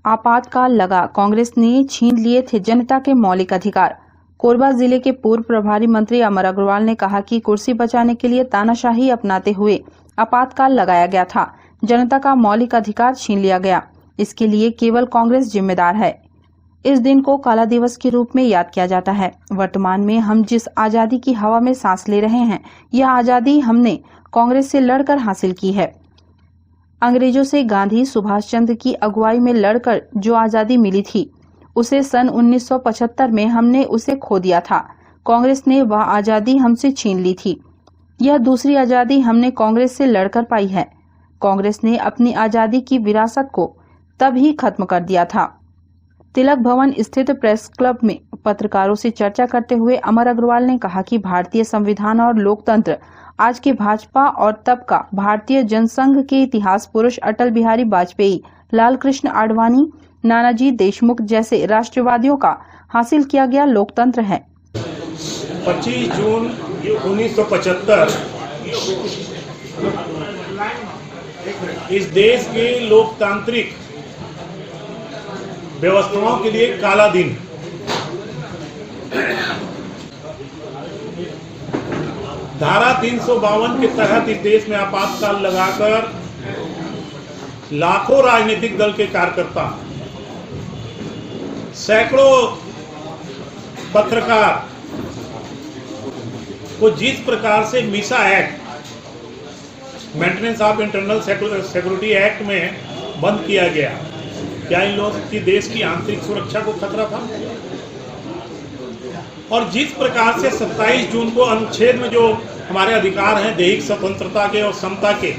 आपातकाल लगा, कांग्रेस ने छीन लिए थे जनता के मौलिक अधिकार। कोरबा जिले के पूर्व प्रभारी मंत्री अमर अग्रवाल ने कहा कि कुर्सी बचाने के लिए तानाशाही अपनाते हुए आपातकाल लगाया गया था। जनता का मौलिक अधिकार छीन लिया गया, इसके लिए केवल कांग्रेस जिम्मेदार है। इस दिन को काला दिवस के रूप में याद किया जाता है। वर्तमान में हम जिस आजादी की हवा में सांस ले रहे हैं, यह आजादी हमने कांग्रेस से लड़कर हासिल की है। अंग्रेजों से गांधी सुभाष चंद्र की अगुवाई में लड़कर जो आजादी मिली थी, उसे सन 1975 में हमने उसे खो दिया था। कांग्रेस ने वह आजादी हमसे छीन ली थी। यह दूसरी आजादी हमने कांग्रेस से लड़कर पाई है। कांग्रेस ने अपनी आजादी की विरासत को तब ही खत्म कर दिया था। तिलक भवन स्थित प्रेस क्लब में पत्रकारों से चर्चा करते हुए अमर अग्रवाल ने कहा कि भारतीय संविधान और लोकतंत्र आज के भाजपा और तब का भारतीय जनसंघ के इतिहास पुरुष अटल बिहारी वाजपेयी, लाल कृष्ण आडवाणी, नानाजी देशमुख जैसे राष्ट्रवादियों का हासिल किया गया लोकतंत्र है। 25 जून 1975 इस देश के लोकतांत्रिक व्यवस्थाओं के लिए काला दिन। धारा 352 के तहत इस देश में आपातकाल लगाकर लाखों राजनीतिक दल के कार्यकर्ता, सैकड़ों पत्रकार को जिस प्रकार से मिसा act, maintenance of internal security act में बंद किया गया, क्या इन लोगों की देश की आंतरिक सुरक्षा को खतरा था? और जिस प्रकार से 27 जून को अनुच्छेद में जो हमारे अधिकार हैं दैहिक स्वतंत्रता के और समता के,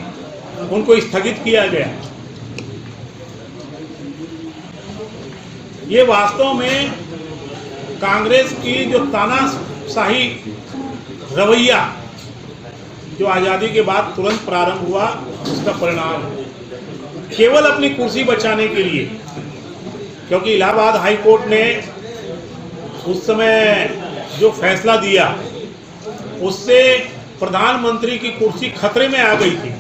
उनको स्थगित किया गया, ये वास्तव में कांग्रेस की जो तानाशाही रवैया जो आजादी के बाद तुरंत प्रारंभ हुआ, उसका परिणाम है। केवल अपनी कुर्सी बचाने के लिए, क्योंकि इलाहाबाद हाई कोर्ट ने उस समय जो फैसला दिया, उससे प्रधानमंत्री की कुर्सी खतरे में आ गई थी।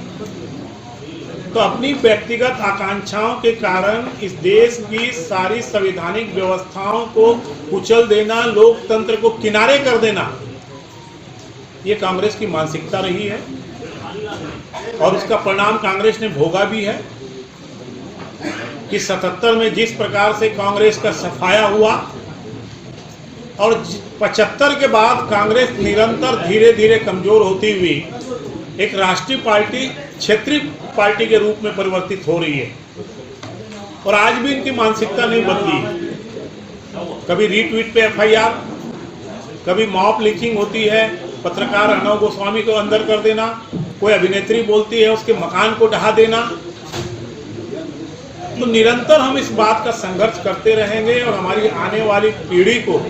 तो अपनी व्यक्तिगत आकांक्षाओं के कारण इस देश की सारी संवैधानिक व्यवस्थाओं को कुचल देना, लोकतंत्र को किनारे कर देना, ये कांग्रेस की मानसिकता रही है और उसका परिणाम कांग्रेस ने भोगा भी है कि 77 में जिस प्रकार से कांग्रेस का सफाया हुआ और 75 के बाद कांग्रेस निरंतर धीरे धीरे कमजोर होती हुई एक राष्ट्रीय पार्टी, क्षेत्रीय पार्टी के रूप में परिवर्तित हो रही है। और आज भी इनकी मानसिकता नहीं बदली। कभी रीट्वीट पे FIR, कभी मॉब लिंचिंग होती है, पत्रकार अर्णव गोस्वामी को अंदर कर देना, कोई अभिनेत्री बोलती है उसके मकान को ढहा देना। तो निरंतर हम इस बात का संघर्ष करते रहेंगे और हमारी आने वाली पीढ़ी को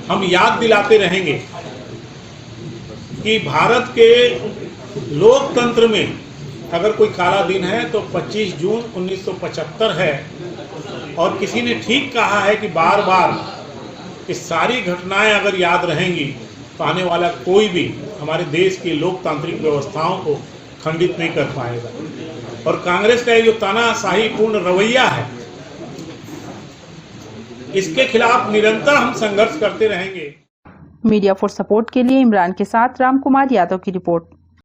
हम याद दिलाते रहेंगे कि भारत के लोकतंत्र में अगर कोई काला दिन है तो 25 जून 1975 है। और किसी ने ठीक कहा है कि बार बार ये सारी घटनाएं अगर याद रहेंगी तो आने वाला कोई भी हमारे देश की लोकतांत्रिक व्यवस्थाओं को खंडित नहीं कर पाएगा। और कांग्रेस का जो तानाशाही पूर्ण रवैया है, इसके खिलाफ निरंतर हम संघर्ष करते रहेंगे। मीडिया फॉर सपोर्ट के लिए इमरान के साथ राम कुमार यादव की रिपोर्ट।